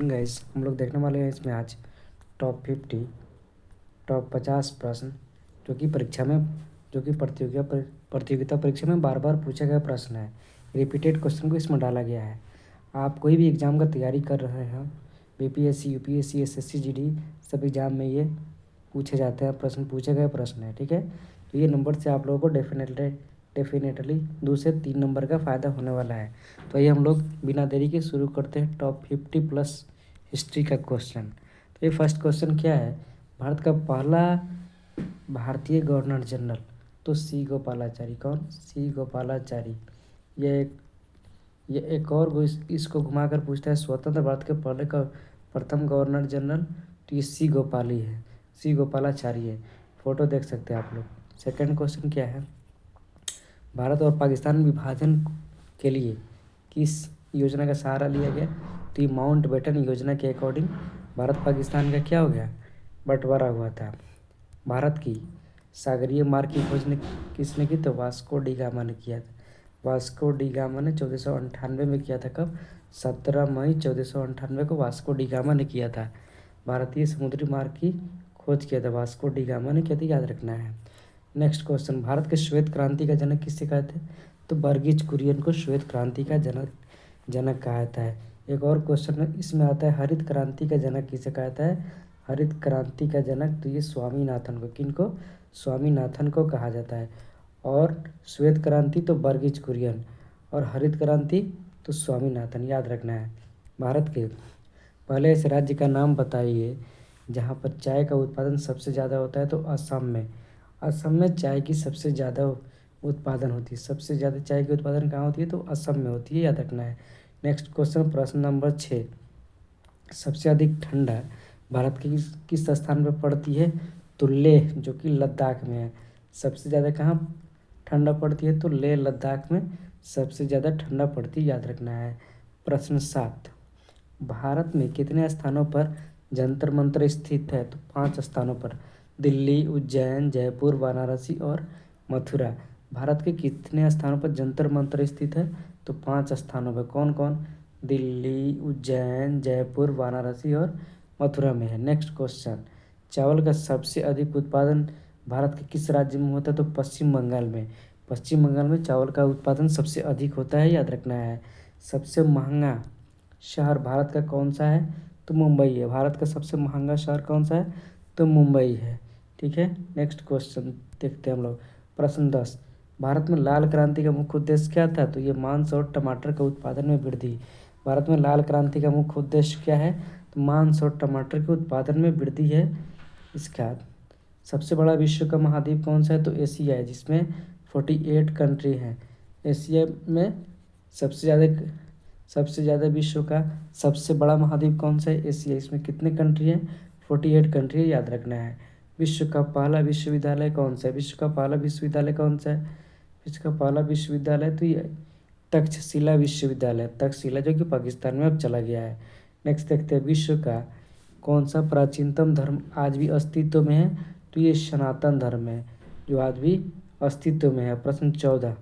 Guys हम लोग देखने वाले हैं इसमें आज टॉप 50 टॉप 50 प्रश्न जो कि परीक्षा में जो कि प्रतियोगिता परीक्षा में बार बार पूछा गया प्रश्न है। रिपीटेड क्वेश्चन को इसमें डाला गया है। आप कोई भी एग्ज़ाम का तैयारी कर रहे हैं, बीपीएससी यूपीएससी एसएससी जीडी, सब एग्ज़ाम में ये पूछे जाते हैं, प्रश्न पूछे गए प्रश्न है। ठीक है, तो ये नंबर से आप लोगों को डेफिनेटली 2 से 3 नंबर का फ़ायदा होने वाला है। तो ये हम लोग बिना देरी के शुरू करते हैं टॉप 50 प्लस हिस्ट्री का क्वेश्चन। तो ये फर्स्ट क्वेश्चन क्या है, भारत का पहला भारतीय गवर्नर जनरल। तो सी गोपालाचारी। कौन? सी गोपालाचारी। ये एक और इसको घुमाकर पूछता है स्वतंत्र भारत के पहले का प्रथम गवर्नर जनरल। तो ये सी गोपाली है, सी गोपालाचारी है। फोटो देख सकते हैं आप लोग। सेकंड क्वेश्चन क्या है, भारत और पाकिस्तान विभाजन के लिए किस योजना का सहारा लिया गया? तो ये माउंट बेटन योजना के अकॉर्डिंग भारत पाकिस्तान का क्या हो गया, बंटवारा हुआ था। भारत की सागरीय मार्ग की खोज किसने की? तो वास्को डी गामा ने किया था। वास्को डी गामा ने 1498 में किया था। कब? 17 मई 1498 को वास्को डी गामा ने किया था। भारतीय समुद्री मार्ग की खोज किया था वास्को डी गामा ने किया था, याद रखना है। नेक्स्ट क्वेश्चन, भारत के श्वेत क्रांति का जनक किससे कहते हैं? तो वर्गीज कुरियन को श्वेत क्रांति का जनक कहा जाता है। एक और क्वेश्चन इसमें आता है, हरित क्रांति का जनक किसे कहता है? हरित क्रांति का जनक तो ये स्वामीनाथन को, किनको? स्वामीनाथन को कहा जाता है। और श्वेत क्रांति तो वर्गीज कुरियन, और हरित क्रांति तो स्वामीनाथन, याद रखना है। भारत के पहले ऐसे राज्य का नाम बताइए जहाँ पर चाय का उत्पादन सबसे ज़्यादा होता है। तो असम में। असम में चाय की सबसे ज़्यादा उत्पादन होती है। सबसे ज़्यादा चाय की उत्पादन कहाँ होती है? तो असम में होती है, याद रखना है। नेक्स्ट क्वेश्चन, प्रश्न नंबर 6, सबसे अधिक ठंडा भारत के किस स्थान पर पड़ती है? तो लेह, जो कि लद्दाख में है। सबसे ज़्यादा कहाँ ठंडा पड़ती है? तो लेह लद्दाख में सबसे ज़्यादा ठंडा पड़ती है, याद रखना है। प्रश्न 7, भारत में कितने स्थानों पर जंतर मंतर स्थित है? तो 5 स्थानों पर। दिल्ली, उज्जैन, जयपुर, वाराणसी और मथुरा। भारत के कितने स्थानों पर जंतर मंतर स्थित है? तो 5 स्थानों पर। कौन कौन? दिल्ली, उज्जैन, जयपुर, वाराणसी और मथुरा में है। नेक्स्ट क्वेश्चन, चावल का सबसे अधिक उत्पादन भारत के किस राज्य में होता है? तो पश्चिम बंगाल में। पश्चिम बंगाल में चावल का उत्पादन सबसे अधिक होता है, याद रखना है। सबसे महंगा शहर भारत का कौन सा है? तो मुंबई है। भारत का सबसे महंगा शहर कौन सा है? तो मुंबई है। ठीक है, नेक्स्ट क्वेश्चन देखते हैं हम लोग। प्रश्न 10, भारत में लाल क्रांति का मुख्य उद्देश्य क्या था? तो ये मांस और टमाटर का उत्पादन में वृद्धि। भारत में लाल क्रांति का मुख्य उद्देश्य क्या है? तो मांस और टमाटर के उत्पादन में वृद्धि है। इसका सबसे बड़ा विश्व का महाद्वीप कौन सा है? तो एशिया है, जिसमें 48 कंट्री हैं। एशिया में सबसे ज़्यादा विश्व का सबसे बड़ा महाद्वीप कौन सा है? एशिया। इसमें कितने कंट्री हैं? 48 कंट्री है, याद रखना है। विश्व का पहला विश्वविद्यालय कौन सा है? विश्व का पहला विश्वविद्यालय कौन सा है? विश्व का पहला विश्वविद्यालय तो ये तक्षशिला विश्वविद्यालय, तक्षशिला, जो कि पाकिस्तान में अब चला गया है। नेक्स्ट देखते हैं, विश्व का कौन सा प्राचीनतम धर्म आज भी अस्तित्व में है? तो ये सनातन धर्म है, जो आज भी अस्तित्व में है। प्रश्न 14,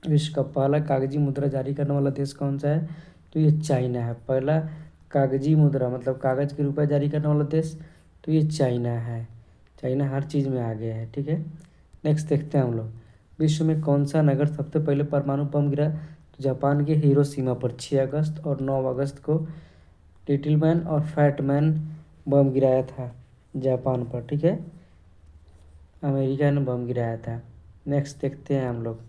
विश्व का पहला कागजी मुद्रा जारी करने वाला देश कौन सा है? तो ये चाइना है। पहला कागजी मुद्रा मतलब कागज के रुपये जारी करने वाला देश तो ये चाइना है। चाइना हर चीज़ में आ गया है। ठीक है, नेक्स्ट देखते हैं हम लोग, विश्व में कौन सा नगर सबसे पहले परमाणु बम गिरा? तो जापान के हिरोशिमा पर 6 अगस्त और 9 अगस्त को लिटिल मैन और फैट मैन बम गिराया था जापान पर। ठीक है, अमेरिका ने बम गिराया था। नेक्स्ट देखते हैं हम लोग,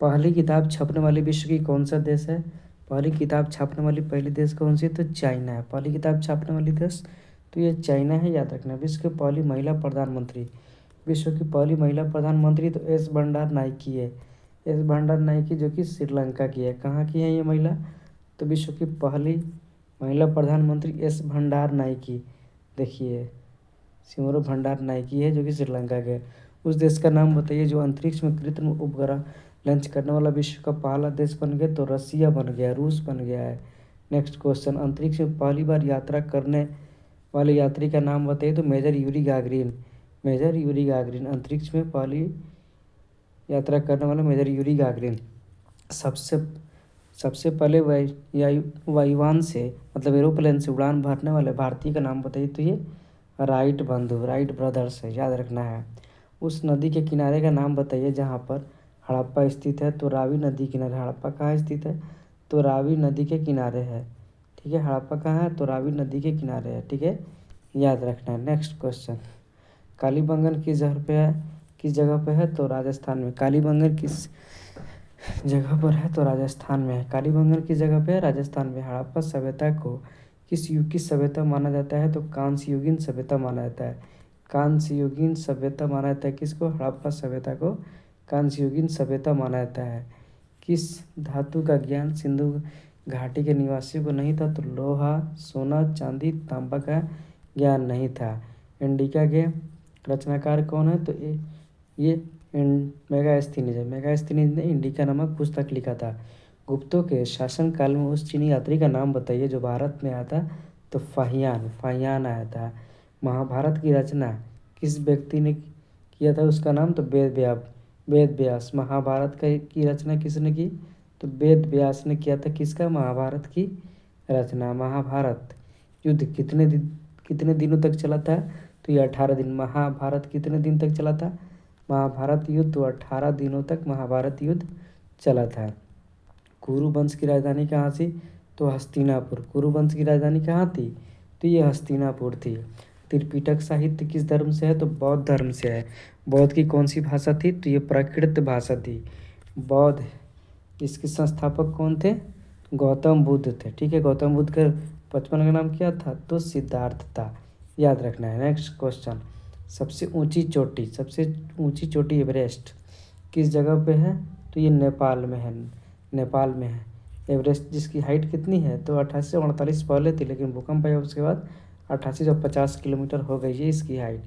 पहली किताब छपने वाली विश्व की कौन सा देश है? पहली किताब छापने वाली पहली देश कौन सी है? तो चाइना है। पहली किताब छापने वाली देश तो ये चाइना है, याद रखना। विश्व की पहली महिला प्रधानमंत्री, विश्व की पहली महिला प्रधानमंत्री तो एस भंडार नायकी है। एस भंडार नायकी, जो कि श्रीलंका की है। कहाँ की है ये महिला? तो विश्व की पहली महिला प्रधानमंत्री एस भंडार नायकी, देखिए सिमरो भंडार नायकी है, जो कि श्रीलंका के। उस देश का नाम बताइए जो अंतरिक्ष में कृत्रिम उपग्रह लॉन्च करने वाला विश्व का पहला देश बन गया। तो रसिया बन गया, रूस बन गया है। नेक्स्ट क्वेश्चन, अंतरिक्ष में पहली बार यात्रा करने वाले यात्री का नाम बताइए। तो major Yuri Gagarin, major Yuri Gagarin, अंतरिक्ष में पहली यात्रा करने वाला मेजर यूरी गागरिन। सबसे सबसे पहले वायुयान से मतलब एरोप्लेन से उड़ान भरने वाले भारतीय का नाम बताइए। तो ये राइट बंधु, राइट ब्रदर्स है, याद रखना है। उस नदी के किनारे का नाम बताइए जहाँ पर हड़प्पा स्थित है। तो रावी नदी किनारे। हड़प्पा कहाँ स्थित है? तो रावी नदी के किनारे है। ठीक है, हड़प्पा कहाँ है? तो रावी नदी के किनारे है। ठीक है, याद रखना है। नेक्स्ट क्वेश्चन, कालीबंगन किस जगह पे है? किस जगह पे है? तो राजस्थान में। कालीबंगन किस जगह पर है? तो राजस्थान में है। कालीबंगन किस जगह पे है? राजस्थान में। हड़प्पा सभ्यता को किस युग की सभ्यता माना जाता है? तो कांस्य युगीन सभ्यता माना जाता है। कांस्य युगीन सभ्यता माना जाता है किसको? हड़प्पा सभ्यता को कांस्य युगीन सभ्यता माना जाता है। किस धातु का ज्ञान सिंधु घाटी के निवासियों को नहीं था? तो लोहा, सोना, चांदी, तांबा का ज्ञान नहीं था। इंडिका के रचनाकार कौन है? तो ये मेगास्थनीज है। मेगास्थनीज ने इंडिका नामक पुस्तक लिखा था। गुप्तों के शासनकाल में उस चीनी यात्री का नाम बताइए जो भारत में आया था। तो फाहियान आया था। महाभारत की रचना किस व्यक्ति ने किया था? उसका नाम तो वेद व्यास। महाभारत की रचना किसने की? तो वेद व्यास ने किया था। किसका? महाभारत की रचना। महाभारत युद्ध कितने दिनों तक चला था? तो ये 18 दिन। महाभारत कितने दिन तक चला था? महाभारत युद्ध तो 18 दिनों तक महाभारत युद्ध चला था। कुरु वंश की राजधानी कहाँ थी? तो हस्तिनापुर। कुरु वंश की राजधानी कहाँ थी? तो ये हस्तिनापुर थी। त्रिपिटक साहित्य किस धर्म से है? तो बौद्ध धर्म से है। बौद्ध की कौन सी भाषा थी? तो ये प्राकृत भाषा थी। बौद्ध, इसके संस्थापक कौन थे? गौतम बुद्ध थे। ठीक है, गौतम बुद्ध का बचपन का नाम क्या था? तो सिद्धार्थ था, याद रखना है। नेक्स्ट क्वेश्चन, सबसे ऊंची चोटी एवरेस्ट किस जगह पे है? तो ये नेपाल में है। नेपाल में है एवरेस्ट, जिसकी हाइट कितनी है? तो 1848 पहले थी, लेकिन भूकंप आया उसके बाद 8850 किलोमीटर हो गई है इसकी हाइट।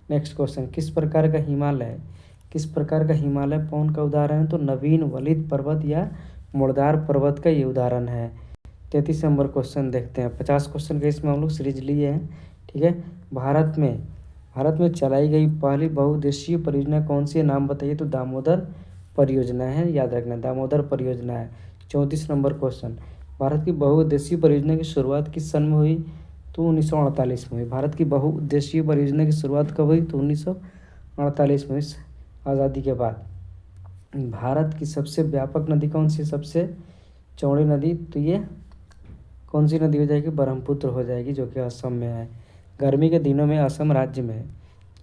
नेक्स्ट क्वेश्चन, किस प्रकार का हिमालय पौन का उदाहरण है? तो नवीन वलित पर्वत या मुर्दार पर्वत का ये उदाहरण है। 33 नंबर क्वेश्चन देखते हैं। 50 क्वेश्चन का इसमें हम लोग सीरीज लिए हैं। ठीक है, भारत में चलाई गई पहली बहुउद्देशीय परियोजना कौन सी है? नाम बताइए। तो दामोदर परियोजना है, याद रखना, दामोदर परियोजना है। 34 नंबर क्वेश्चन, भारत की बहुउद्देशीय परियोजना की शुरुआत किस सन में हुई? तो 1948 में हुई। भारत की बहुउद्देशीय परियोजना की शुरुआत कब हुई? तो 1948 में, आज़ादी के बाद। भारत की सबसे व्यापक नदी कौन सी है? सबसे चौड़ी नदी? तो ये कौन सी नदी हो जाएगी? ब्रह्मपुत्र हो जाएगी, जो कि असम में है। गर्मी के दिनों में असम राज्य में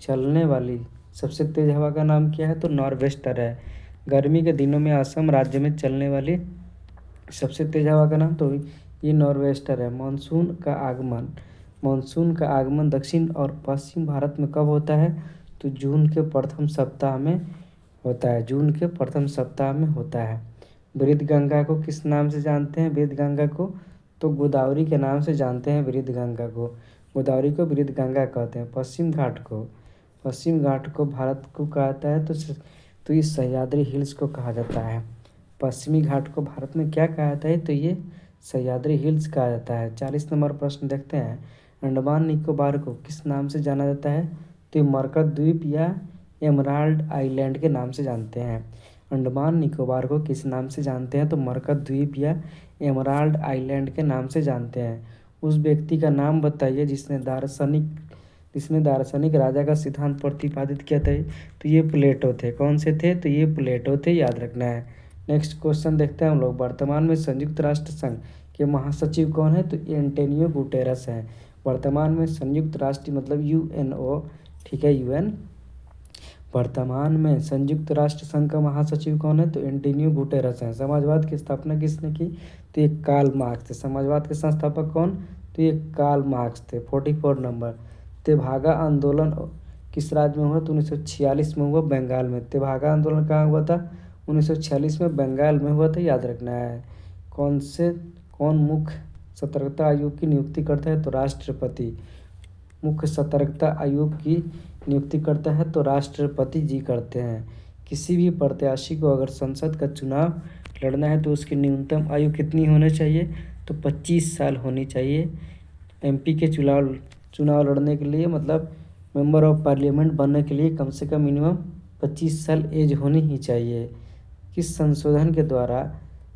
चलने वाली सबसे तेज़ हवा का नाम क्या है? तो नॉर्वेस्टर है। गर्मी के दिनों में असम राज्य में चलने वाली सबसे तेज़ हवा का नाम तो ये नॉर्वेस्टर है। मानसून का आगमन दक्षिण और पश्चिम भारत में कब होता है? तो जून के प्रथम सप्ताह में होता है। वृद्धगंगा को किस नाम से जानते हैं? वृद्धगंगा को तो गोदावरी के नाम से जानते हैं। वृद्धगंगा को गोदावरी को वृद्धगंगा कहते हैं। पश्चिम घाट को भारत को कहता है तो ये सह्याद्री हिल्स को कहा जाता है। पश्चिमी घाट को भारत में क्या कहा जाता है? तो ये सह्याद्री हिल्स कहा जाता है। 40 नंबर प्रश्न देखते हैं। अंडमान निकोबार को किस नाम से जाना जाता है? तो ये मरकत द्वीप या एमराल्ड आइलैंड के नाम से जानते हैं। अंडमान निकोबार को किस नाम से जानते हैं? तो मरकत द्वीप या एमराल्ड आइलैंड के नाम से जानते हैं। उस व्यक्ति का नाम बताइए जिसने दार्शनिक राजा का सिद्धांत प्रतिपादित किया था। तो ये प्लेटो थे। कौन से थे? तो ये प्लेटो थे, याद रखना है। नेक्स्ट क्वेश्चन देखते हैं हम लोग। वर्तमान में संयुक्त राष्ट्र संघ के महासचिव कौन है? तो एंटोनियो गुटेरस हैं। वर्तमान में संयुक्त राष्ट्र मतलब यूएनओ, ठीक है, यूएन। वर्तमान में संयुक्त राष्ट्र संघ का महासचिव कौन है? तो एंटोनियो गुटेरस हैं। समाजवाद की स्थापना किसने की? तो ये कार्ल मार्क्स थे। समाजवाद के संस्थापक कौन? तो ये कार्ल मार्क्स थे। 44 नंबर, तेभागा आंदोलन किस राज्य में हुआ? तो 1946 में हुआ, बंगाल में। तेभागा आंदोलन कहाँ हुआ था? 1946 में बंगाल में हुआ था, याद रखना है। कौन मुख्य सतर्कता आयोग की नियुक्ति करता है? तो राष्ट्रपति। मुख्य सतर्कता आयोग की नियुक्ति करता है तो राष्ट्रपति जी करते हैं। किसी भी प्रत्याशी को अगर संसद का चुनाव लड़ना है तो उसकी न्यूनतम आयु कितनी होनी चाहिए? तो 25 साल होनी चाहिए। एमपी के चुनाव लड़ने के लिए मतलब मेंबर ऑफ पार्लियामेंट बनने के लिए कम से कम मिनिमम 25 साल एज होनी ही चाहिए। किस संशोधन के द्वारा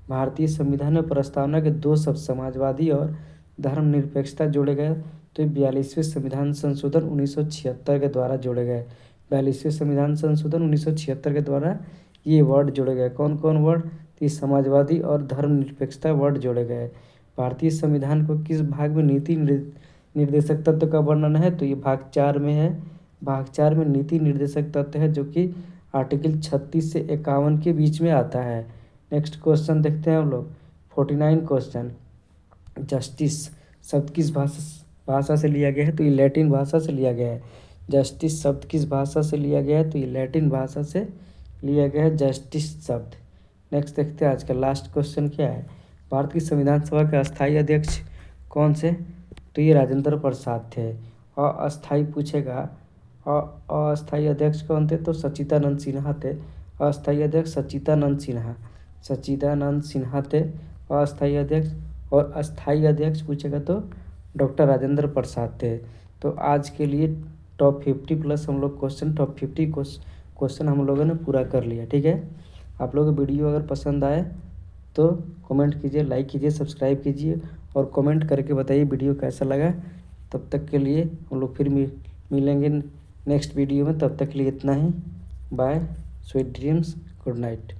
भारतीय संविधान में प्रस्तावना के दो शब्द समाजवादी और धर्मनिरपेक्षता जोड़े गए, तो ये 42वें संविधान संशोधन 1976 के द्वारा जोड़े गए। 42वें संविधान संशोधन 1976 के द्वारा ये वर्ड जोड़े गए। कौन कौन वर्ड? तो समाजवादी और धर्मनिरपेक्षता वर्ड जोड़े गए। भारतीय संविधान को किस भाग में नीति निर्देशक तत्व का वर्णन है? तो ये भाग 4 में है। भाग 4 में नीति निर्देशक तत्व है, जो कि आर्टिकल 36 से 51 के बीच में आता है। नेक्स्ट क्वेश्चन देखते हैं हम लोग। 49 क्वेश्चन, जस्टिस शब्द किस भाषा से लिया गया है? तो ये लैटिन भाषा से लिया गया है। जस्टिस शब्द किस भाषा से लिया गया है? तो ये लैटिन भाषा से लिया गया है जस्टिस शब्द। नेक्स्ट देखते हैं आज का लास्ट क्वेश्चन क्या है। भारत की संविधान सभा के अस्थायी अध्यक्ष कौन से? तो ये राजेंद्र प्रसाद थे। अस्थायी पूछेगा, अस्थायी अध्यक्ष कौन थे? तो सच्चिदानंद सिन्हा थे। अस्थायी अध्यक्ष सच्चिदानंद सिन्हा थे अस्थायी अध्यक्ष। और अस्थायी अध्यक्ष पूछेगा तो डॉक्टर राजेंद्र प्रसाद थे। तो आज के लिए टॉप 50 प्लस हम लोग क्वेश्चन, टॉप 50 क्वेश्चन हम लोगों ने पूरा कर लिया। ठीक है, आप लोगों को वीडियो अगर पसंद आए तो कमेंट कीजिए, लाइक कीजिए, सब्सक्राइब कीजिए और कमेंट करके बताइए वीडियो कैसा लगा। तब तक के लिए हम लोग फिर मिलेंगे नेक्स्ट वीडियो में। तब तक के लिए इतना ही। Bye, sweet dreams, good night.